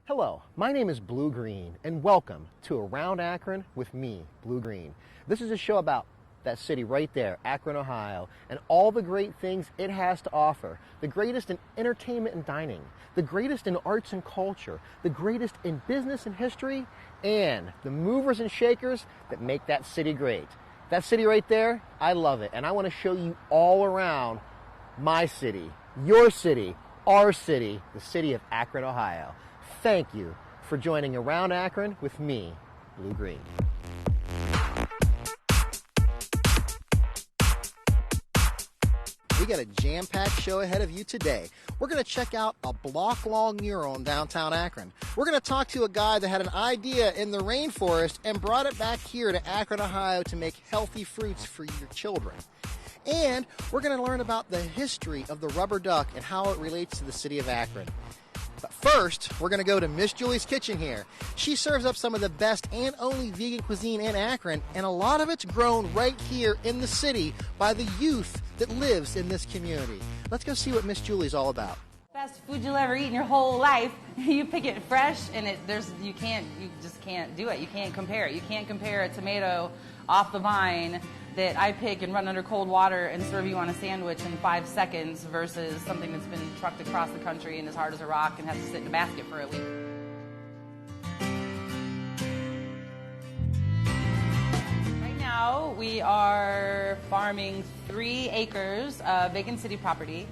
Hello, my name is Blue Green, and welcome to Around Akron with me, Blue Green. This is a show about that city right there, Akron, Ohio, and all the great things it has to offer. The greatest in entertainment and dining, the greatest in arts and culture, the greatest in business and history, and the movers and shakers that make that city great. That city right there, I love it, and I want to show you all around my city, your city, our city, the city of Akron, Ohio. Thank you for joining Around Akron with me, Blue Green. We got a jam-packed show ahead of you today. We're going to check out a block-long mural in downtown Akron. We're going to talk to a guy that had an idea in the rainforest and brought it back here to Akron, Ohio to make healthy fruits for your children. And we're going to learn about the history of the rubber duck and how it relates to the city of Akron. But first, we're going to go to Miss Julie's kitchen here. She serves up some of the best and only vegan cuisine in Akron, and a lot of it's grown right here in the city by the youth that lives in this community. Let's go see what Miss Julie's all about. Best food you'll ever eat in your whole life. You pick it fresh, and you just can't do it. You can't compare it. You can't compare a tomato off the vine that I pick and run under cold water and serve you on a sandwich in 5 seconds versus something that's been trucked across the country and as hard as a rock and has to sit in a basket for a week. Right now, we are farming 3 acres of vacant city property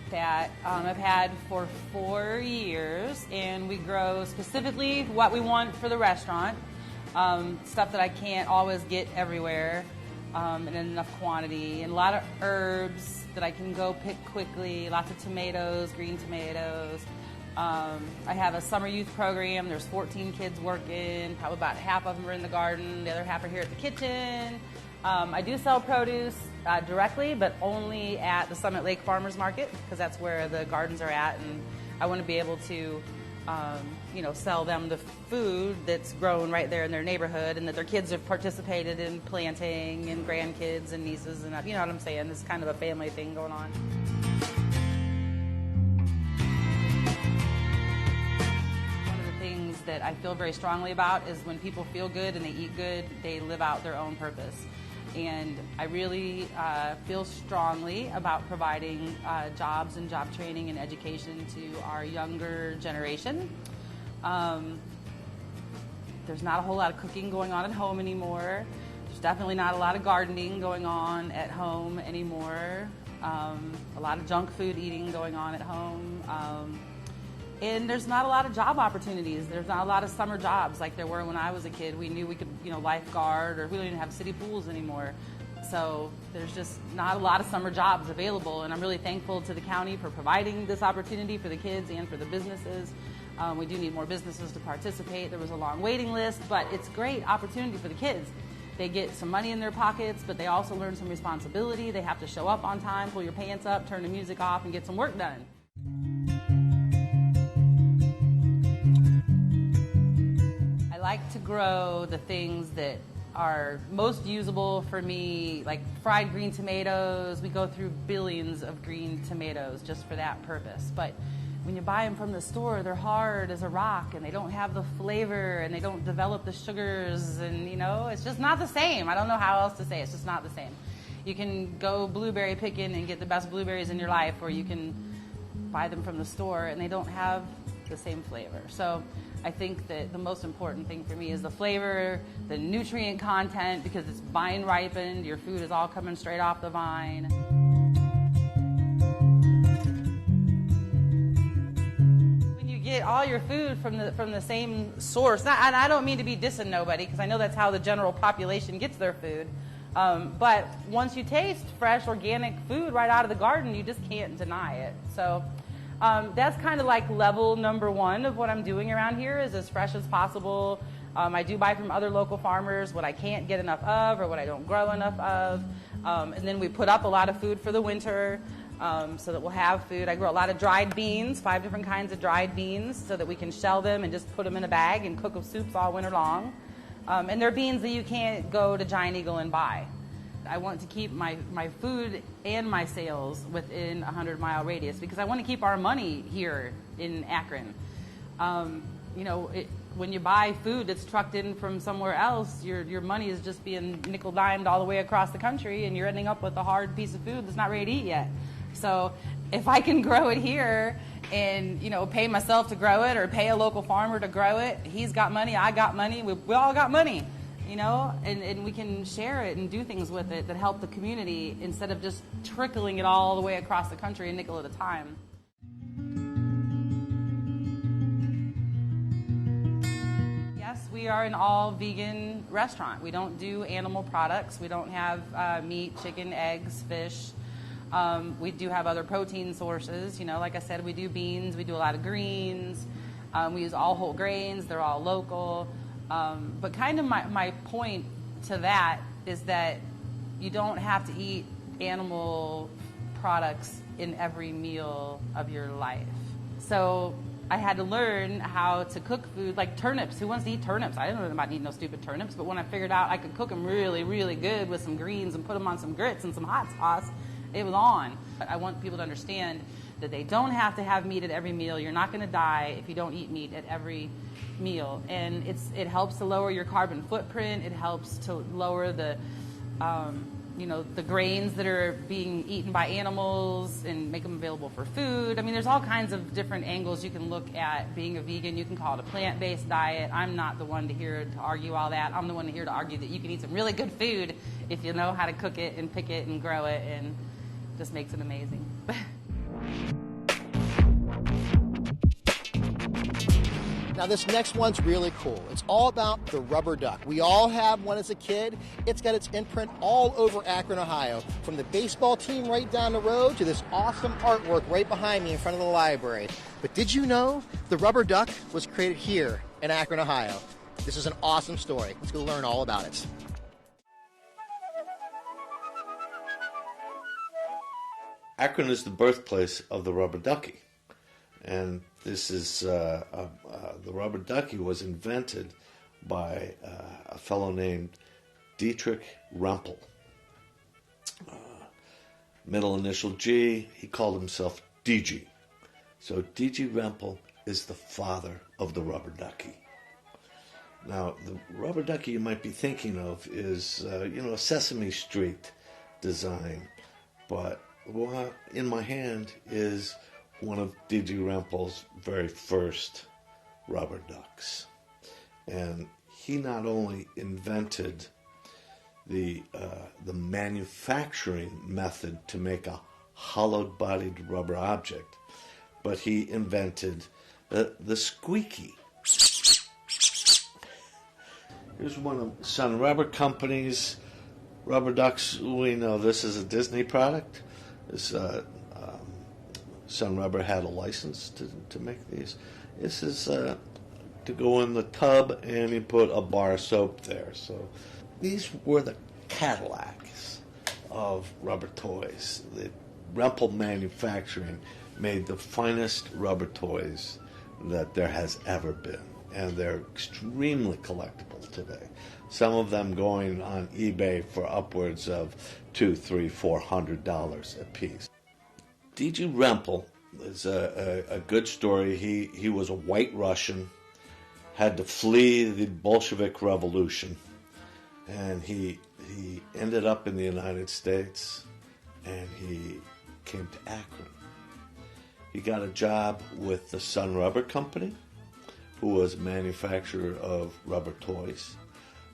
that I've had for 4 years, and we grow specifically what we want for the restaurant, stuff that I can't always get everywhere in enough quantity, and a lot of herbs that I can go pick quickly, lots of tomatoes, green tomatoes. I have a summer youth program. There's 14 kids working, probably about half of them are in the garden, the other half are here at the kitchen. I do sell produce directly, but only at the Summit Lake Farmers Market because that's where the gardens are at, and I want to be able to, sell them the food that's grown right there in their neighborhood and that their kids have participated in planting, and grandkids and nieces, and you know what I'm saying. It's kind of a family thing going on. One of the things that I feel very strongly about is when people feel good and they eat good, they live out their own purpose. And I really feel strongly about providing jobs and job training and education to our younger generation. There's not a whole lot of cooking going on at home anymore. There's definitely not a lot of gardening going on at home anymore. A lot of junk food eating going on at home. And there's not a lot of job opportunities. There's not a lot of summer jobs like there were when I was a kid. We knew we could, lifeguard, or we don't even have city pools anymore. So there's just not a lot of summer jobs available, and I'm really thankful to the county for providing this opportunity for the kids and for the businesses. We do need more businesses to participate. There was a long waiting list, but it's a great opportunity for the kids. They get some money in their pockets, but they also learn some responsibility. They have to show up on time, pull your pants up, turn the music off, and get some work done. I like to grow the things that are most usable for me, like fried green tomatoes. We go through billions of green tomatoes just for that purpose. But when you buy them from the store, they're hard as a rock, and they don't have the flavor, and they don't develop the sugars, and it's just not the same. I don't know how else to say it. It's just not the same. You can go blueberry picking and get the best blueberries in your life, or you can buy them from the store, and they don't have the same flavor. So I think that the most important thing for me is the flavor, the nutrient content, because it's vine ripened. Your food is all coming straight off the vine. When you get all your food from the same source, and I don't mean to be dissing nobody, because I know that's how the general population gets their food. But once you taste fresh, organic food right out of the garden, you just can't deny it. So that's kind of like level number 1 of what I'm doing around here, is as fresh as possible. I do buy from other local farmers what I can't get enough of or what I don't grow enough of. And then we put up a lot of food for the winter so that we'll have food. I grow a lot of dried beans, 5 different kinds of dried beans, so that we can shell them and just put them in a bag and cook soups all winter long. And they're beans that you can't go to Giant Eagle and buy. I want to keep my food and my sales within a 100-mile radius because I want to keep our money here in Akron. You know, when you buy food that's trucked in from somewhere else, your money is just being nickel-dimed all the way across the country, and you're ending up with a hard piece of food that's not ready to eat yet. So if I can grow it here and, you know, pay myself to grow it or pay a local farmer to grow it, he's got money, I got money, we all got money, you know, and we can share it and do things with it that help the community instead of just trickling it all the way across the country a nickel at a time. We are an all-vegan restaurant. We don't do animal products. We don't have meat, chicken, eggs, fish. We do have other protein sources. You know, like I said, we do beans. We do a lot of greens. We use all whole grains. They're all local. But kind of my point to that is that you don't have to eat animal products in every meal of your life. So I had to learn how to cook food, like turnips. Who wants to eat turnips? I didn't know about eating no stupid turnips, but when I figured out I could cook them really, really good with some greens and put them on some grits and some hot sauce, it was on. I want people to understand that they don't have to have meat at every meal. You're not going to die if you don't eat meat at every meal. And it helps to lower your carbon footprint. It helps to lower the you know, the grains that are being eaten by animals and make them available for food. I mean, there's all kinds of different angles you can look at being a vegan. You can call it a plant-based diet. I'm not the one to argue all that. I'm the one here to argue that you can eat some really good food if you know how to cook it and pick it and grow it, and just makes it amazing. Now this next one's really cool. It's all about the rubber duck. We all have one as a kid. It's got its imprint all over Akron, Ohio, from the baseball team right down the road to this awesome artwork right behind me in front of the library. But did you know the rubber duck was created here in Akron, Ohio? This is an awesome story. Let's go learn all about it. Akron is the birthplace of the rubber ducky. And this is, the rubber ducky was invented by a fellow named Dietrich Rempel. Middle initial G, he called himself DG. So DG Rempel is the father of the rubber ducky. Now, the rubber ducky you might be thinking of is, you know, a Sesame Street design. But in my hand is one of D.G. Rempel's very first rubber ducks. And he not only invented the manufacturing method to make a hollow-bodied rubber object, but he invented the squeaky. Here's one of Sun Rubber Company's rubber ducks. We know this is a Disney product. This Sun Rubber had a license to make these. This is to go in the tub, and you put a bar of soap there. So these were the Cadillacs of rubber toys. The Rempel Manufacturing made the finest rubber toys that there has ever been, and they're extremely collectible today. Some of them going on eBay for upwards of $200, $300, $400 a piece. D.G. Rempel is a good story. He was a white Russian, had to flee the Bolshevik Revolution, and he ended up in the United States, and he came to Akron. He got a job with the Sun Rubber Company, who was a manufacturer of rubber toys.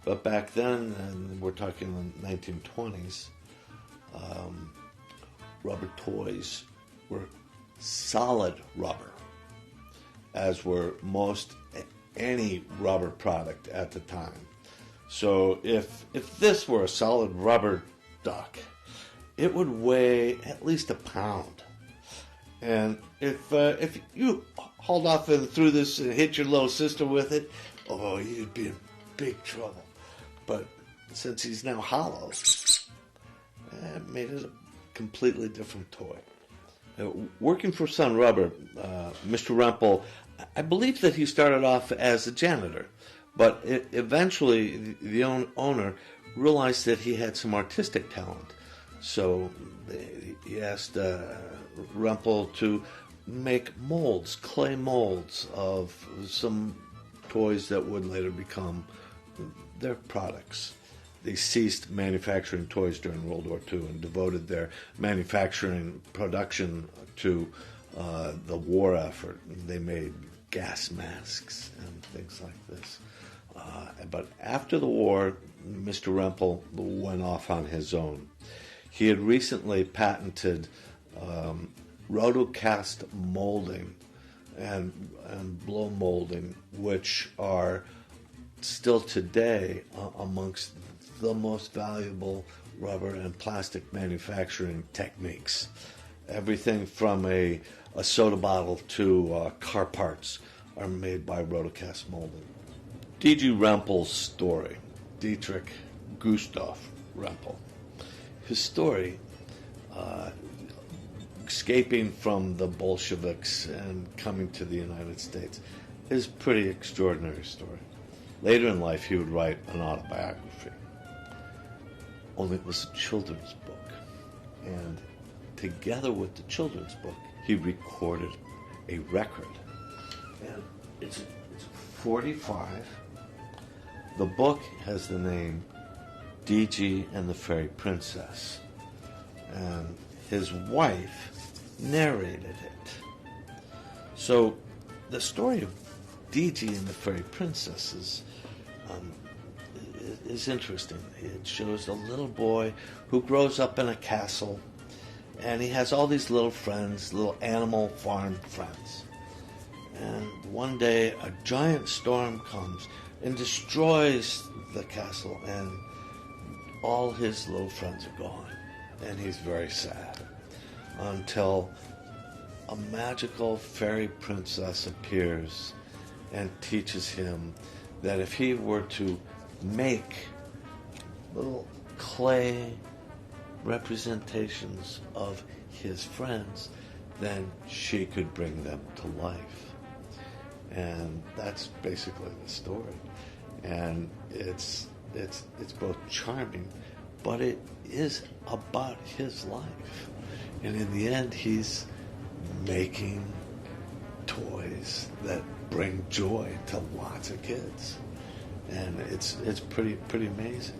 But back then, and we're talking the 1920s, rubber toys were solid rubber, as were most any rubber product at the time. So if this were a solid rubber duck, it would weigh at least a pound. And if you hauled off and threw this and hit your little sister with it, oh, you'd be in big trouble. But since he's now hollow, it made it a completely different toy. Working for Sun Rubber, Mr. Rempel, I believe that he started off as a janitor, but eventually the owner realized that he had some artistic talent. So he asked Rempel to make molds, clay molds of some toys that would later become their products. They ceased manufacturing toys during World War II and devoted their manufacturing production to the war effort. They made gas masks and things like this. But after the war, Mr. Rempel went off on his own. He had recently patented rotocast molding and blow molding, which are still today amongst the most valuable rubber and plastic manufacturing techniques. Everything from a soda bottle to car parts are made by rotocast molding. D.G. Rempel's story, Dietrich Gustav Rempel, his story, escaping from the Bolsheviks and coming to the United States, is a pretty extraordinary story. Later in life, he would write an autobiography, only it was a children's book. And together with the children's book, he recorded a record. And it's 45. The book has the name D.G. and the Fairy Princess. And his wife narrated it. So the story of D.G. and the Fairy Princess is interesting. It shows a little boy who grows up in a castle, and he has all these little friends, little animal farm friends. And one day a giant storm comes and destroys the castle, and all his little friends are gone. And he's very sad until a magical fairy princess appears and teaches him that if he were to make little clay representations of his friends, then she could bring them to life. And that's basically the story. And it's both charming, but it is about his life. And in the end, he's making toys that bring joy to lots of kids. And it's pretty amazing.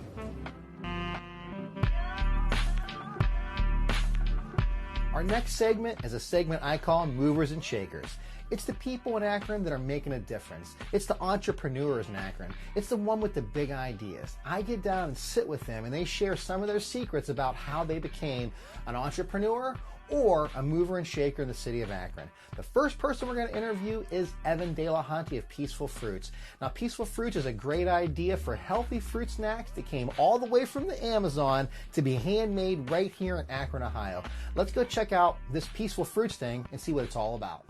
Our next segment is a segment I call Movers and Shakers. It's the people in Akron that are making a difference. It's the entrepreneurs in Akron. It's the one with the big ideas. I get down and sit with them, and they share some of their secrets about how they became an entrepreneur or a mover and shaker in the city of Akron. The first person we're going to interview is Evan Delahanty of Peaceful Fruits. Now, Peaceful Fruits is a great idea for healthy fruit snacks that came all the way from the Amazon to be handmade right here in Akron, Ohio. Let's go check out this Peaceful Fruits thing and see what it's all about.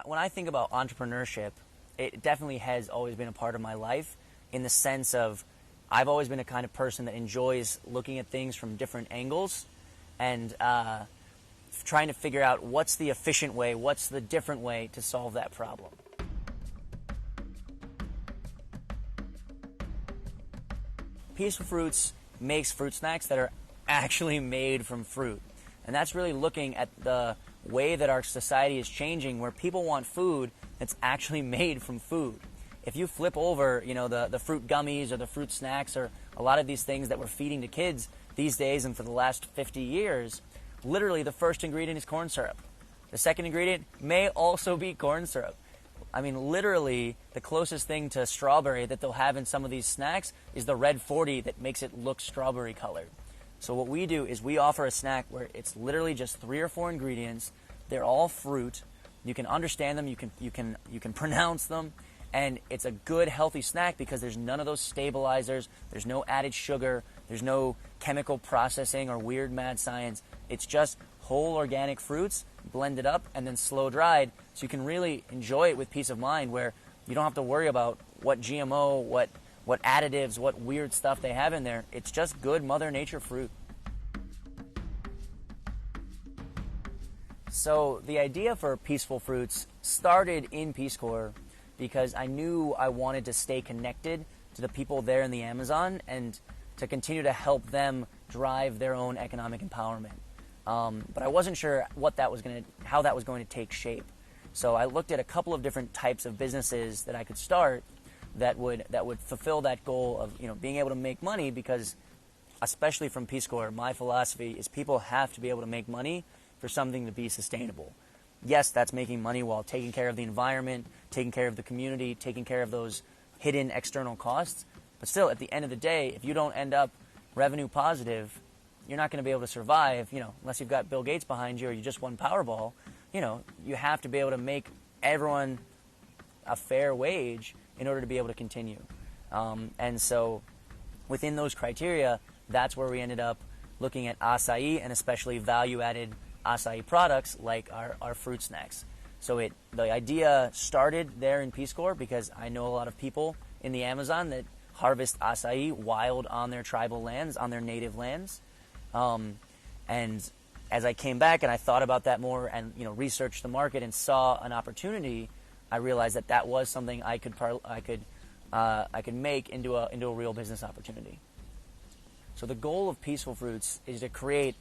When I think about entrepreneurship, it definitely has always been a part of my life in the sense of I've always been a kind of person that enjoys looking at things from different angles and trying to figure out what's the efficient way, what's the different way to solve that problem. Peaceful Fruits makes fruit snacks that are actually made from fruit. And that's really looking at the way that our society is changing, where people want food that's actually made from food. If you flip over, the fruit gummies or the fruit snacks or a lot of these things that we're feeding to kids these days and for the last 50 years, literally the first ingredient is corn syrup. The second ingredient may also be corn syrup. I mean, literally, the closest thing to strawberry that they'll have in some of these snacks is the red 40 that makes it look strawberry colored. So what we do is we offer a snack where it's literally just 3 or 4 ingredients. They're all fruit. You can understand them. You can pronounce them, and it's a good, healthy snack because there's none of those stabilizers. There's no added sugar. There's no chemical processing or weird mad science. It's just whole organic fruits blended up and then slow dried, so you can really enjoy it with peace of mind, where you don't have to worry about what GMO, what additives, what weird stuff they have in there. It's just good Mother Nature fruit. So the idea for Peaceful Fruits started in Peace Corps because I knew I wanted to stay connected to the people there in the Amazon and to continue to help them drive their own economic empowerment. But I wasn't sure how that was going to take shape. So I looked at a couple of different types of businesses that I could start that would fulfill that goal of, you know, being able to make money, because especially from Peace Corps, my philosophy is people have to be able to make money for something to be sustainable. Yes, that's making money while taking care of the environment, taking care of the community, taking care of those hidden external costs. But still, at the end of the day, if you don't end up revenue positive, you're not going to be able to survive, you know, unless you've got Bill Gates behind you or you just won Powerball. You know, you have to be able to make everyone a fair wage in order to be able to continue. And so within those criteria, that's where we ended up looking at acai, and especially value-added acai products like our fruit snacks. So the idea started there in Peace Corps because I know a lot of people in the Amazon that harvest acai wild on their tribal lands, on their native lands. And as I came back and I thought about that more and, you know, researched the market and saw an opportunity, I realized that that was something I could make into a real business opportunity. So the goal of Peaceful Fruits is to create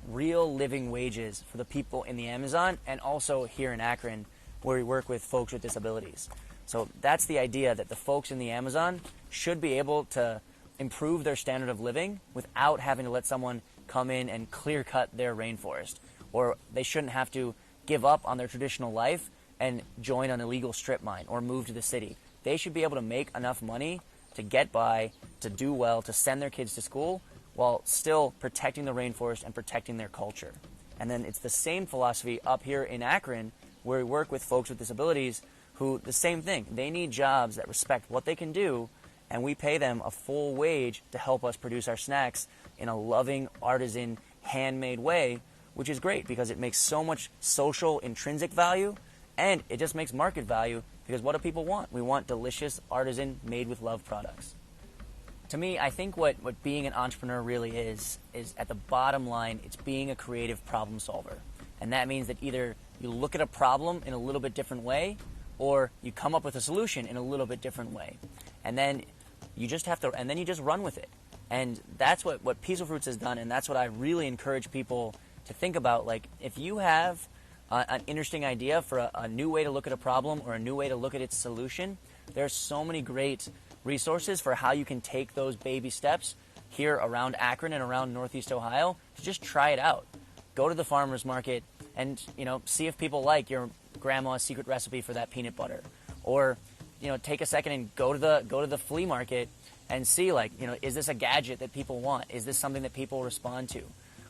real living wages for the people in the Amazon and also here in Akron, where we work with folks with disabilities. So that's the idea, that the folks in the Amazon should be able to improve their standard of living without having to let someone come in and clear cut their rainforest, or they shouldn't have to give up on their traditional life and join an illegal strip mine or move to the city. They should be able to make enough money to get by, to do well, to send their kids to school while still protecting the rainforest and protecting their culture. And then it's the same philosophy up here in Akron, where we work with folks with disabilities who, the same thing, they need jobs that respect what they can do, and we pay them a full wage to help us produce our snacks in a loving, artisan, handmade way, which is great because it makes so much social intrinsic value, and it just makes market value, because what do people want? We want delicious, artisan, made with love products. To me, I think what being an entrepreneur really is at the bottom line, it's being a creative problem solver. And that means that either you look at a problem in a little bit different way, or you come up with a solution in a little bit different way. And then you just have to, and then you just run with it. And that's what Peaceful Fruits has done, and that's what I really encourage people to think about. Like, if you have an interesting idea for a new way to look at a problem or a new way to look at its solution, there's so many great resources for how you can take those baby steps here around Akron and around Northeast Ohio to just try it out. Go to the farmer's market and, you know, see if people like your grandma's secret recipe for that peanut butter. Or, you know, take a second and go to the flea market and see, like, you know, is this a gadget that people want? Is this something that people respond to?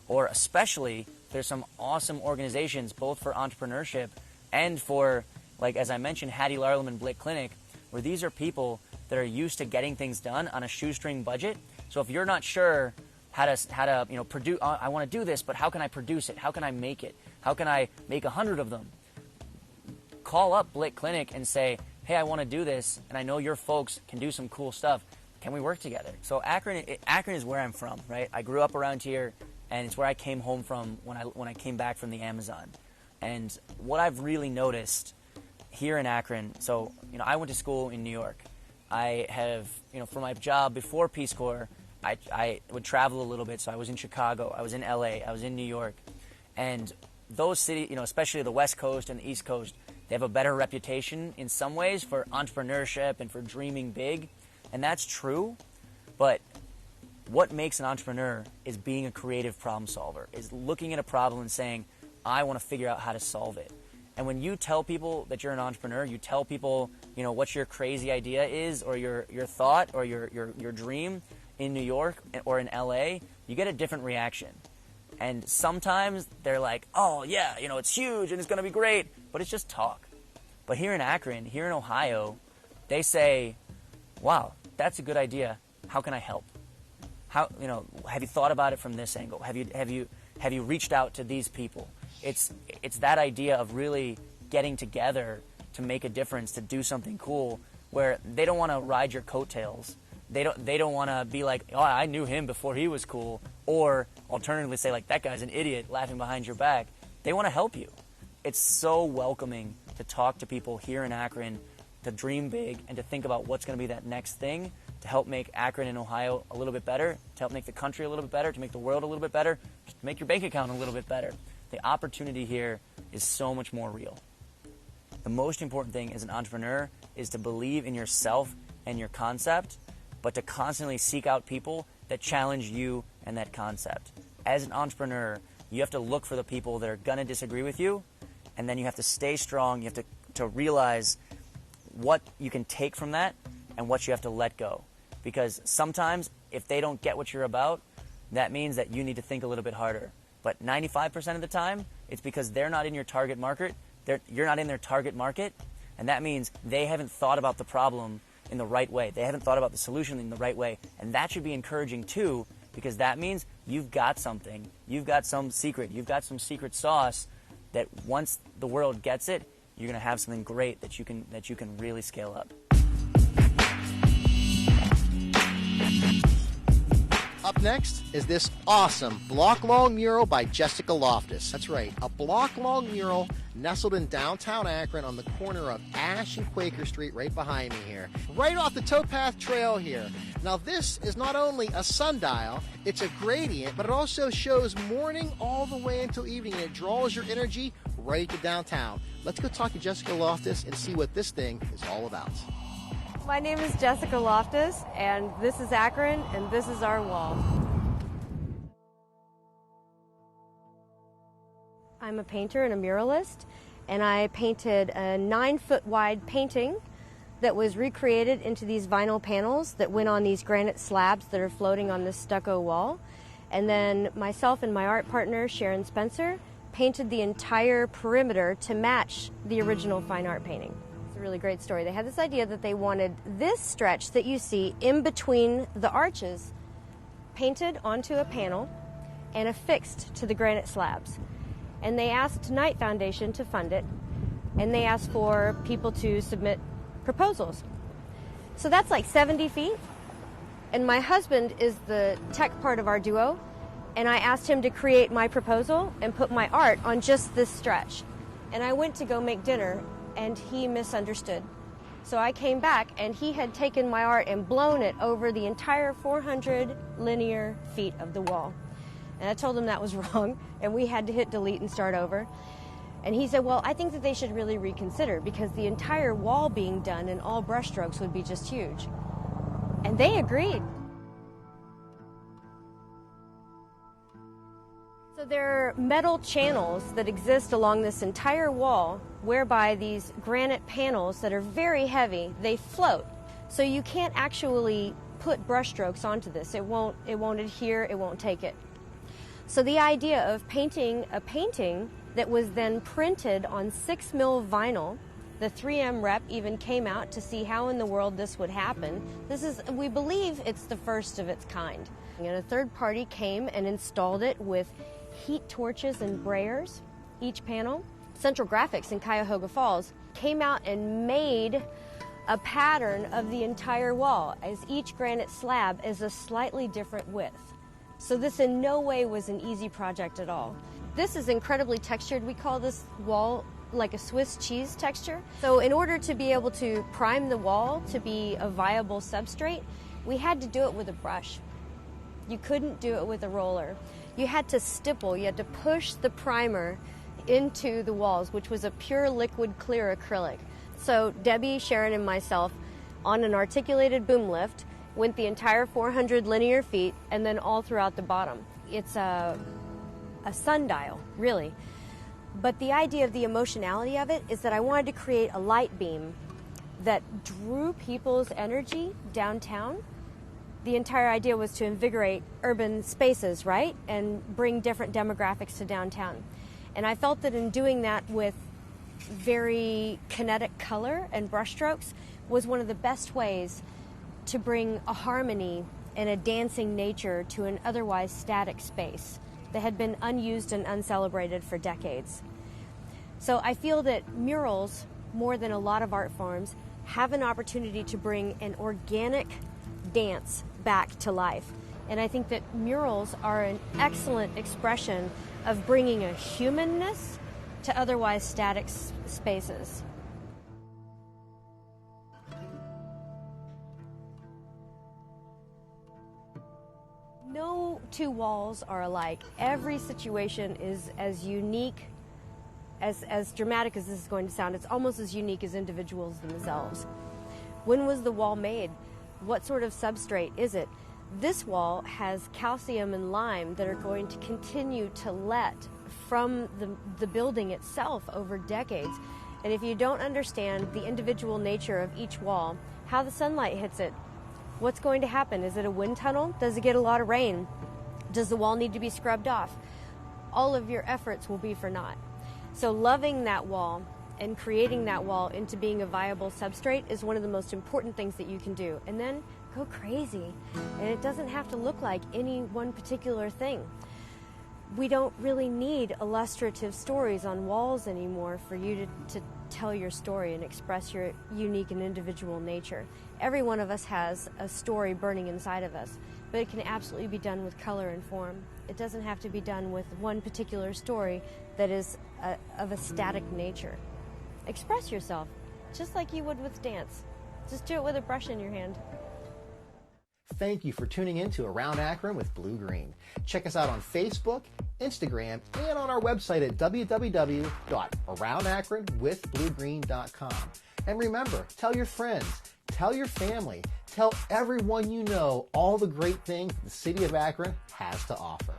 Or especially, there's some awesome organizations both for entrepreneurship and for, like, as I mentioned, Hattie Larleman Blick Clinic, where these are people that are used to getting things done on a shoestring budget. So if you're not sure how to you know, produce, I want to do this, but how can I produce it? How can I make it? How can I make 100 of them? Call up Blick Clinic and say, hey, I want to do this, and I know your folks can do some cool stuff. Can we work together? So Akron is where I'm from, right? I grew up around here, and it's where I came home from when I came back from the Amazon. And what I've really noticed here in Akron, so, you know, I went to school in New York. I have, you know, for my job before Peace Corps, I would travel a little bit. So I was in Chicago, I was in LA, I was in New York. And those cities, you know, especially the West Coast and the East Coast, they have a better reputation in some ways for entrepreneurship and for dreaming big. And that's true. But what makes an entrepreneur is being a creative problem solver, is looking at a problem and saying, I want to figure out how to solve it. And when you tell people that you're an entrepreneur, you tell people, you know, what your crazy idea is, or your thought, or your dream in New York or in LA, you get a different reaction. And sometimes they're like, oh yeah, you know, it's huge and it's going to be great, but it's just talk. But here in Akron, here in Ohio, they say, wow, that's a good idea. How can I help? How, you know, have you thought about it from this angle? Have you reached out to these people? It's that idea of really getting together to make a difference, to do something cool, where they don't want to ride your coattails. They don't want to be like, oh, I knew him before he was cool, or alternatively say, like, that guy's an idiot laughing behind your back. They want to help you. It's so welcoming to talk to people here in Akron, to dream big, and to think about what's going to be that next thing to help make Akron and Ohio a little bit better, to help make the country a little bit better, to make the world a little bit better, to make your bank account a little bit better. The opportunity here is so much more real. The most important thing as an entrepreneur is to believe in yourself and your concept, but to constantly seek out people that challenge you and that concept. As an entrepreneur, you have to look for the people that are going to disagree with you, and then you have to stay strong. You have to realize what you can take from that and what you have to let go. Because sometimes if they don't get what you're about, that means that you need to think a little bit harder. But 95% of the time, it's because they're not in your target market. You're not in their target market, and that means they haven't thought about the problem in the right way. They haven't thought about the solution in the right way, and that should be encouraging too, because that means you've got something. You've got some secret. You've got some secret sauce that once the world gets it, you're going to have something great that you can really scale up. Up next is this awesome block-long mural by Jessica Lofthus. That's right, a block-long mural nestled in downtown Akron on the corner of Ash and Quaker Street right behind me here. Right off the towpath trail here. Now this is not only a sundial, it's a gradient, but it also shows morning all the way until evening, and it draws your energy right to downtown. Let's go talk to Jessica Lofthus and see what this thing is all about. My name is Jessica Lofthus, and this is Akron, and this is our wall. I'm a painter and a muralist, and I painted a 9-foot wide painting that was recreated into these vinyl panels that went on these granite slabs that are floating on this stucco wall. And then myself and my art partner, Sharon Spencer, painted the entire perimeter to match the original fine art painting. Really great story. They had this idea that they wanted this stretch that you see in between the arches painted onto a panel and affixed to the granite slabs. And they asked Knight Foundation to fund it, and they asked for people to submit proposals. So that's like 70 feet, and my husband is the tech part of our duo, and I asked him to create my proposal and put my art on just this stretch. And I went to go make dinner, and he misunderstood. So I came back, and he had taken my art and blown it over the entire 400 linear feet of the wall. And I told him that was wrong, and we had to hit delete and start over. And he said, well, I think that they should really reconsider, because the entire wall being done in all brushstrokes would be just huge. And they agreed. So there are metal channels that exist along this entire wall, whereby these granite panels that are very heavy, they float. So you can't actually put brushstrokes onto this. It won't adhere, it won't take it. So the idea of painting a painting that was then printed on 6mm vinyl, the 3M rep even came out to see how in the world this would happen. We believe it's the first of its kind. And a third party came and installed it with heat torches and brayers, each panel. Central Graphics in Cuyahoga Falls came out and made a pattern of the entire wall, as each granite slab is a slightly different width. So this in no way was an easy project at all. This is incredibly textured. We call this wall like a Swiss cheese texture. So in order to be able to prime the wall to be a viable substrate, we had to do it with a brush. You couldn't do it with a roller. You had to stipple, you had to push the primer into the walls, which was a pure liquid clear acrylic. So Debbie, Sharon, and myself, on an articulated boom lift, went the entire 400 linear feet and then all throughout the bottom. It's a sundial, really. But the idea of the emotionality of it is that I wanted to create a light beam that drew people's energy downtown. The entire idea was to invigorate urban spaces, right? And bring different demographics to downtown. And I felt that in doing that with very kinetic color and brushstrokes was one of the best ways to bring a harmony and a dancing nature to an otherwise static space that had been unused and uncelebrated for decades. So I feel that murals, more than a lot of art forms, have an opportunity to bring an organic dance back to life. And I think that murals are an excellent expression of bringing a humanness to otherwise static spaces. No two walls are alike. Every situation is as unique as dramatic as this is going to sound, it's almost as unique as individuals themselves. When was the wall made? What sort of substrate is it? This wall has calcium and lime that are going to continue to let from the building itself over decades. And if you don't understand the individual nature of each wall, how the sunlight hits it, what's going to happen? Is it a wind tunnel? Does it get a lot of rain? Does the wall need to be scrubbed off? All of your efforts will be for naught. So loving that wall and creating that wall into being a viable substrate is one of the most important things that you can do. And then go crazy. And it doesn't have to look like any one particular thing. We don't really need illustrative stories on walls anymore for you to tell your story and express your unique and individual nature. Every one of us has a story burning inside of us, but it can absolutely be done with color and form. It doesn't have to be done with one particular story that is of a static nature. Express yourself, just like you would with dance. Just do it with a brush in your hand. Thank you for tuning in to Around Akron with Blue Green. Check us out on Facebook, Instagram, and on our website at www.aroundakronwithbluegreen.com. And remember, tell your friends, tell your family, tell everyone you know all the great things the city of Akron has to offer.